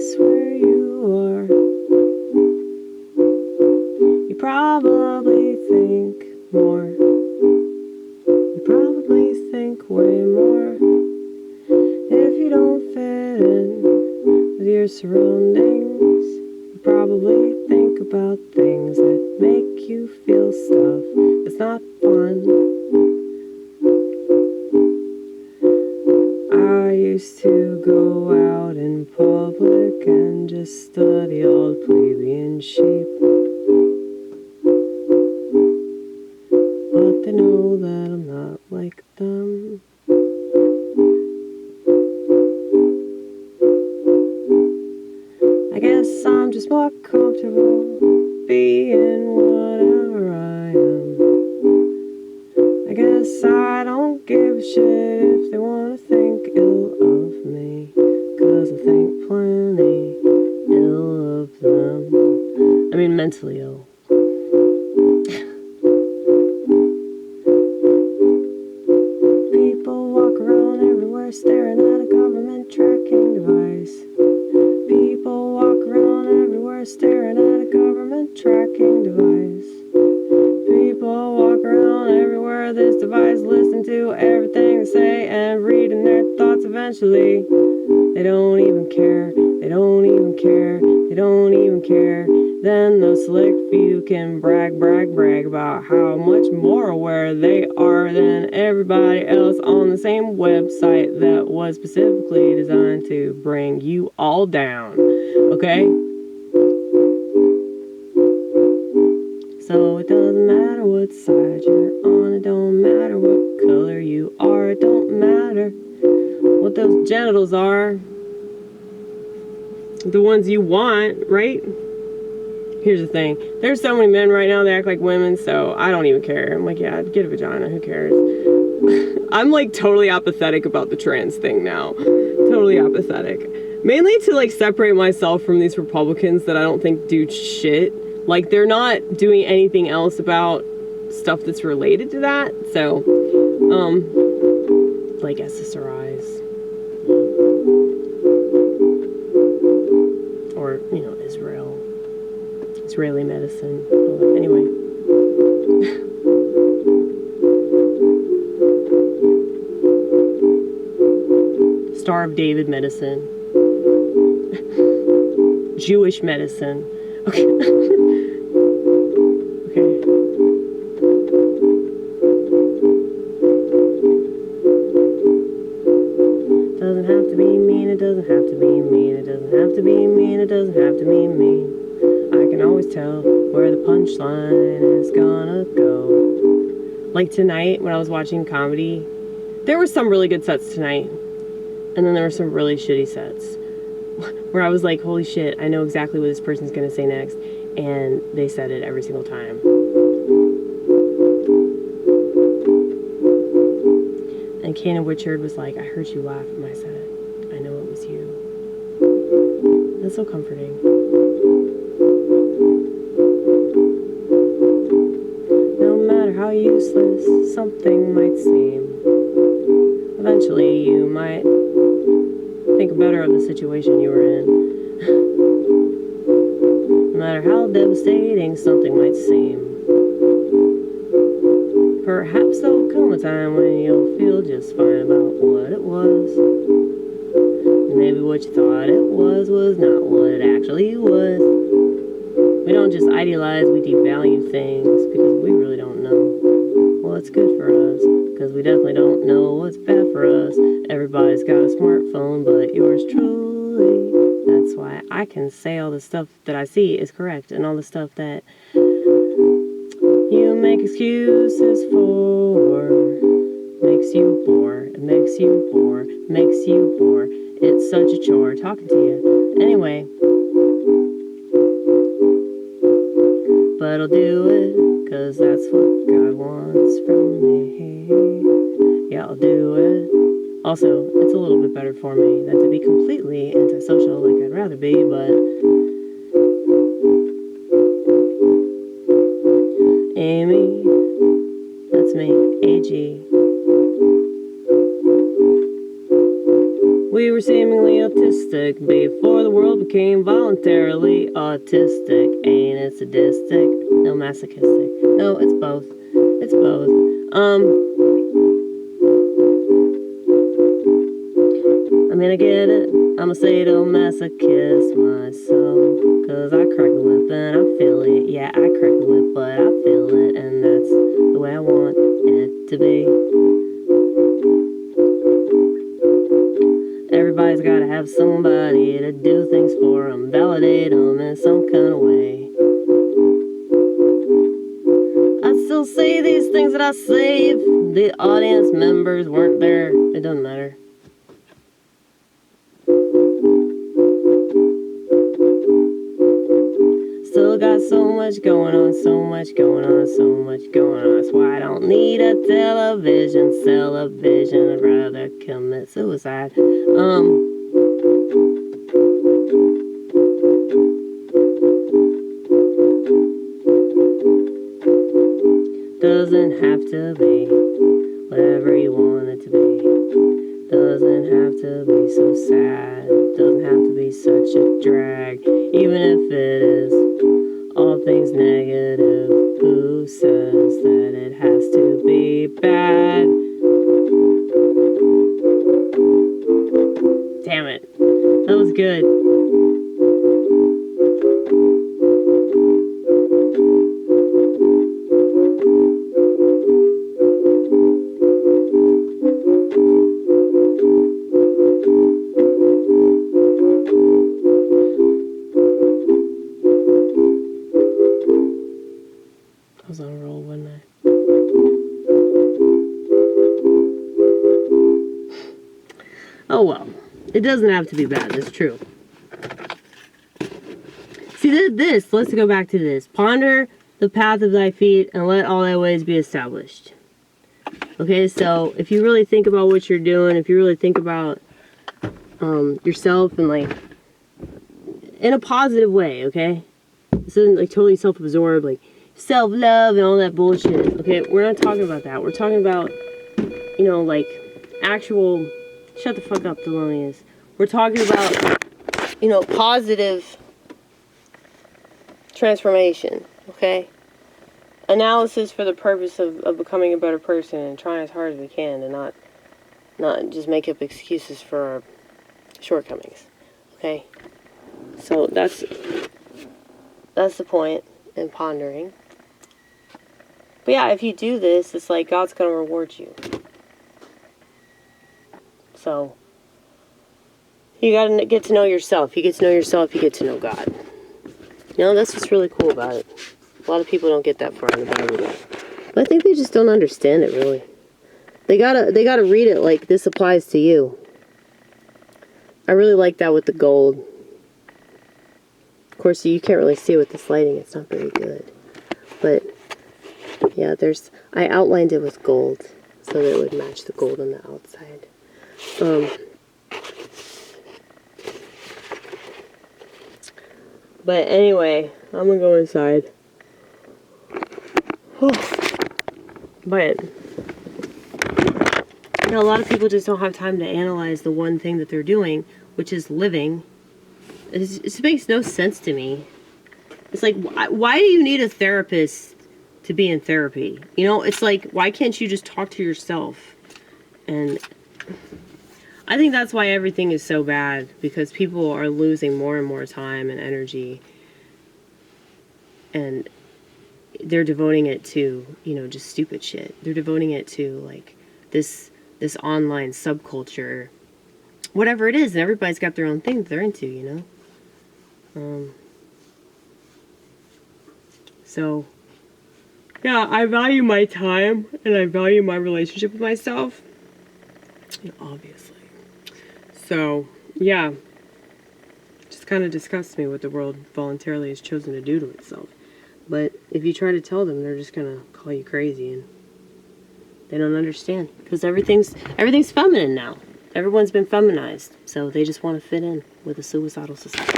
place where you are, you probably think more. You probably think way more. If you don't fit in with your surroundings, you probably think about things that make you feel stuff. It's not fun. I used to go out in public and just study all the plebeian sheep. But they know that I'm not like them. I guess I'm just more comfortable being whatever I am. I guess I don't give a shit if they want to think ill of me, 'cause I think plenty ill of them. I mean mentally ill. People walk around everywhere staring at a government tracking device. People walk around everywhere staring at a government tracking device. People walk around everywhere this device listen to everything they say and reading their thoughts eventually. They don't even care, they don't even care, they don't even care. Then the select few can brag about how much more aware they are than everybody else on the same website that was specifically designed to bring you all down, okay? So it doesn't matter what side you're on, it don't matter what color you are, it don't matter what those genitals are, the ones you want, right? Here's the thing, there's so many men right now that act like women, so I don't even care. I'm like, yeah, get a vagina, who cares? I'm like totally apathetic about the trans thing now, totally apathetic. Mainly to like separate myself from these Republicans that I don't think do shit. Like, they're not doing anything else about stuff that's related to that. So, like SSRIs. Or, you know, Israeli medicine. Anyway. Star of David medicine. Jewish medicine. Okay. Okay. Doesn't have to be mean, it doesn't have to be mean, it doesn't have to be mean, it doesn't have to be mean. I can always tell where the punchline is gonna go. Like tonight, when I was watching comedy, there were some really good sets tonight, and then there were some really shitty sets. Where I was like, holy shit, I know exactly what this person's gonna say next, and they said it every single time. And Kana Richard was like, I heard you laugh at my set. I know it was you. That's so comforting. No matter how useless something might seem, eventually you might think better of the situation you were in. No matter how devastating something might seem, perhaps there'll come a time when you'll feel just fine about what it was. Maybe what you thought it was not what it actually was. We don't just idealize, we devalue things because we really don't know what's good for us, because we definitely don't know what's bad for us. Everybody's got a smartphone, but yours truly. That's why I can say all the stuff that I see is correct, and all the stuff that you make excuses for makes you bore. It makes you bore. Makes you bore. It's such a chore talking to you. Anyway. But I'll do it, 'cause that's what God wants from me. Yeah, I'll do it. Also, it's a little bit better for me than to be completely antisocial like I'd rather be, but Amy, that's me, AG. We were seemingly autistic before the world became voluntarily autistic. Ain't it sadistic? No, masochistic. No, it's both. It's both. I mean, I get it. I'm a sadomasochist myself. Cause I crack the whip and I feel it. Yeah, I crack the whip, but I feel it. And that's the way I want it to be. Everybody's gotta have somebody to do things for them, validate them in some kind of way. I still say these things that I say if the audience members weren't there. It doesn't matter. Still got so much going on, so much going on, so much going on. That's why I don't need a television. I'd rather commit suicide. Doesn't have to be whatever you want it to be. Doesn't have to be so sad. Doesn't have to be such a drag. Even if it is all things negative, who says that it has to be bad? Damn it. That was good. I was on a roll, wasn't I? Oh well. It doesn't have to be bad, that's true. See this, let's go back to this. Ponder the path of thy feet and let all thy ways be established. Okay, so if you really think about what you're doing, if you really think about yourself and like in a positive way, okay? This isn't like totally self-absorbed, like self-love and all that bullshit. Okay, we're not talking about that. We're talking about, you know, like actual, shut the fuck up, Thelonious. We're talking about, you know, positive transformation, okay? Analysis for the purpose of becoming a better person and trying as hard as we can to not just make up excuses for our shortcomings, okay? So that's the point in pondering. But yeah, if you do this, it's like God's going to reward you. So you got to get to know yourself. You get to know yourself, you get to know God. You know, that's what's really cool about it. A lot of people don't get that far in the Bible. But I think they just don't understand it, really. They gotta read it like this applies to you. I really like that with the gold. Of course, you can't really see it with this lighting. It's not very good. But, yeah, I outlined it with gold so that it would match the gold on the outside. But anyway, I'm gonna go inside. But, you know, a lot of people just don't have time to analyze the one thing that they're doing, which is living. It makes no sense to me. It's like, why do you need a therapist to be in therapy? You know, it's like, why can't you just talk to yourself? And I think that's why everything is so bad, because people are losing more and more time and energy, and they're devoting it to, you know, just stupid shit. They're devoting it to, like, this online subculture, whatever it is, and everybody's got their own thing that they're into, you know? So, yeah, I value my time, and I value my relationship with myself, obviously. So, yeah, it just kind of disgusts me what the world voluntarily has chosen to do to itself. But if you try to tell them, they're just gonna call you crazy, and they don't understand, because everything's feminine now. Everyone's been feminized, so they just want to fit in with a suicidal society.